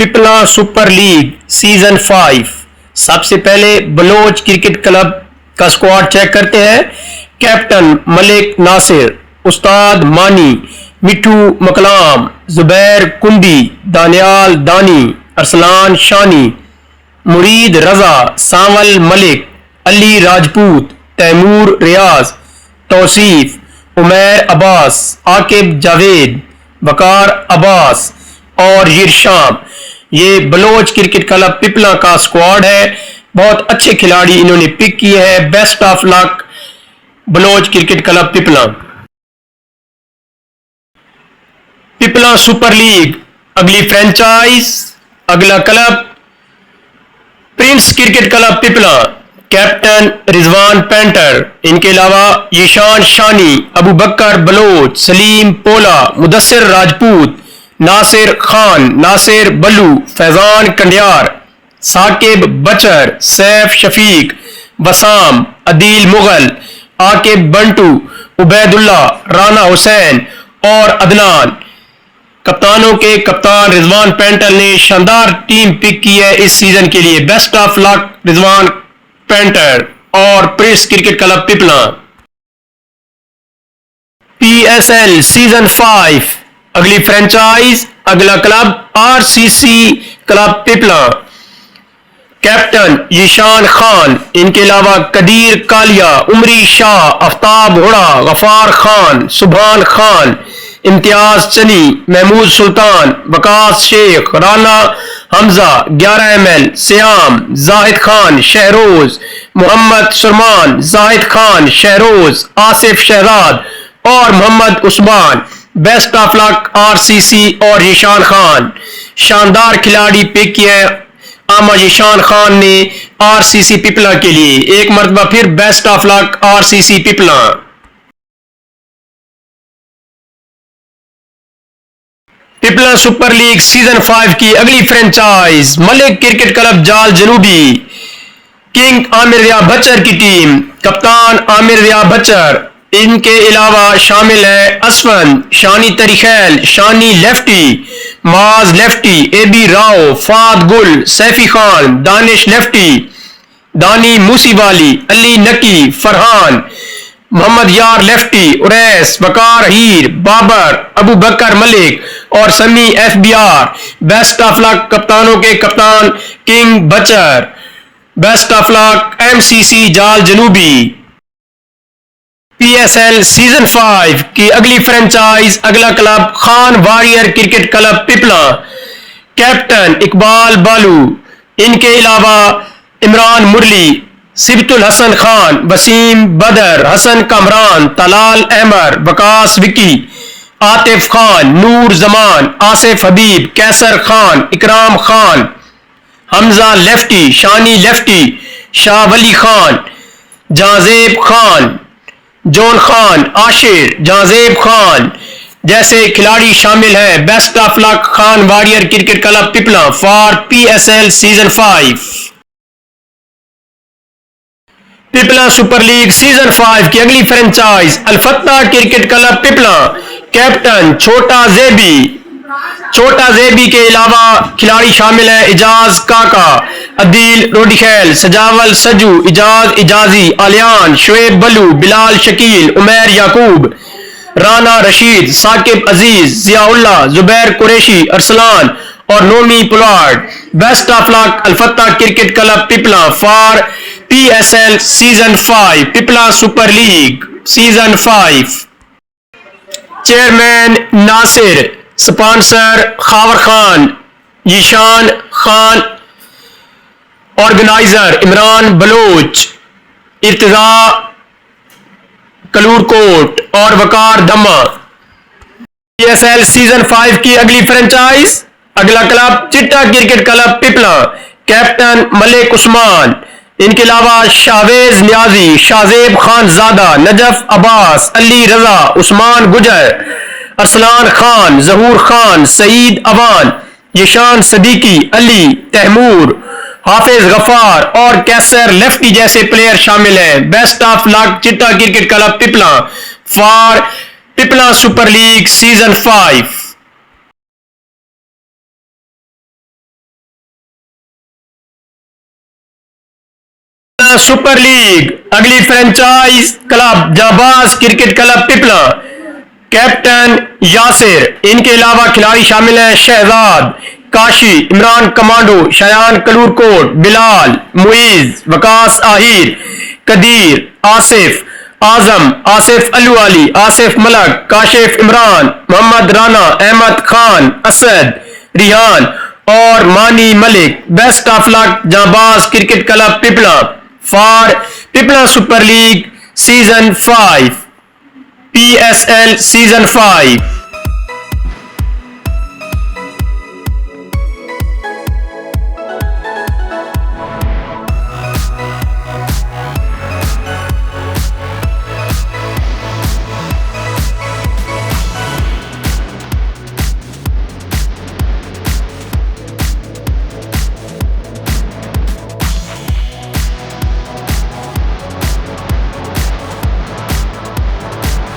Pipla super league season 5। सबसे पहले Bloch cricket club का स्क्वाड चेक करते हैं। कैप्टन मलिक नासिर, उस्ताद मानी, मिठू मकलाम, जुबैर कुंदी, दानियाल दानी, अरसलान शानी, मुरीद रजा, सांवल मलिक, अली राजपूत, तैमूर रियाज, तौसीफ, उमैर अब्बास, आकिब जावेद, वकार अब्बास और यिरशाम। ये बलोच क्रिकेट क्लब पिपला का स्क्वाड है। बहुत अच्छे खिलाड़ी इन्होंने पिक किए हैं। Best of luck Baloch cricket club Pipla. Pipla super league अगली फ्रेंचाइज, अगला club prince cricket club Pipla. Captain Rizwan painter, इनके अलावा यशान शानी, अबू बकर बलोच, सलीम पोला, मुदस्सिर राजपूत, नासिर खान, नासिर बल्लू, फैजान कंडियार, साकिब बचर, सैफ शफीक, वसाम, अदील मुगल, आकिब बंटू, उबैदुल्ला, राना हुसैन और अदनान। कप्तानों के कप्तान रिजवान पेंटर ने शानदार टीम पिक की है इस सीजन के लिए। Best of luck Rizwan painter और prince cricket club Pipla. PSL season 5 अगली फ्रेंचाइज, अगला club RCC club Pipla. Captain Yashan Khan, इनके अलावा कदीर कालिया, उमरी शाह, आफ्ताब हुड़ा, गफार खान, सुभान खान, इम्तियाज चनी, महमूद सुल्तान, वकास शेख, राना हमजा, 11 ML, श्याम, जाहिद खान, शहरोज, मोहम्मद सुरमान, जाहिद खान, शहरोज, आसिफ शहजाद और Mohammad Usman. Best of luck RCC और यशान खान। शानदार खिलाड़ी पिक किए आमा यशान खान ने RCC पिपला के लिए। एक मरतबा फिर best of luck RCC Pipla. Pipla super league season 5 की अगली फ्रेंचाइज मलिक क्रिकेट क्लब जाल जनूबी। किंग आमिर रिया बच्चर की टीम, कप्तान आमिर रिया बच्चर, इनके अलावा शामिल है असफन, शानी तरीखैल, शानी लेफ्टी, माज लेफ्टी, AB राव, फाद गुल, सैफी खान, दानिश लेफ्टी, दानी मूसीवाली, अली नकी, फरहान, मोहम्मद यार लेफ्टी, उरैस, वकार हीर, बाबर, अबू बकर मलिक और Sami FBR। Best of luck कप्तानों के कप्तान king Bachar. Best of luck MCC Jal जनूबी। PSL सीजन 5 की अगली फ्रेंचाइज, अगला club Khan warrior cricket club Pipla. Captain Iqbal बालू, इनके अलावा इमरान मुरली, सिबतुल हसन खान, वसीम बदर, हसन कमरान, तलाल अहमद, वकास विकी, आतिफ खान, नूर जमान, आसिफ हबीब, Qaiser Khan, Ikram Khan, Hamza lefty, Shani lefty, Shah Wali Khan, Jazeb Khan, John Khan, Ashir, Jazeb Khan जैसे खिलाड़ी शामिल हैं। Best of luck Khan warrior cricket club Pipla for PSL season 5। Pipla super league season 5 की अगली franchise Alfatah cricket club Pipla. Captain छोटा जेबी, छोटा जेबी के अलावा खिलाड़ी शामिल हैं इजाज काका, अदील रोडिखैल, सजावल सजू, इजाज इजाजी, आलियान, शुएब बलू, बिलाल शकील, उमैर याकूब, राना रशीद, साकिब अजीज, जियाउल्ला, जुबैर कुरैशी, अरसलान और Nomi Pulad. Best of luck Alfatah cricket club Pipla for PSL season 5 Pipla super league season 5। Chairman Nasir, sponsor Khawar Khan, Yashan Khan, organiser Imran Baloch, Irtiza Kallurkot और वकार धम्मा। PSL सीजन 5 की अगली फ्रेंचाइज, अगला क्लब चिट्टा cricket club Pipla. Captain Malik Usman, इनके अलावा शावेज नियाजी, शाजेब खानजादा, नजफ अब्बास, अली रजा, उस्मान गुजर, अरसलान खान, जहूर खान, सईद अवान, यशान सदीकी, अली तैमूर, हाफिज गफार और कैसर लेफ्टी जैसे प्लेयर शामिल हैं। Best of luck Chitta cricket club Pipla for Pipla super league season 5। Super league, अगली franchise club Janbaz cricket club Pipla. Captain Yasir, इनके अलावा खिलाड़ी शामिल हैं शहजाद, काशी, इमरान कमांडो, शयान कलूरकोट, बिलाल, मुइज, वकास आहिर, कदीर, आसिफ, आजम, आसिफ अलूवाली, आसिफ मलक, काशिफ इमरान, मोहम्मद राना, अहमद खान, असद, रिहान और Mani Malik. Best of luck Janbaz cricket club Pipla for Pipla super league season 5, PSL season 5।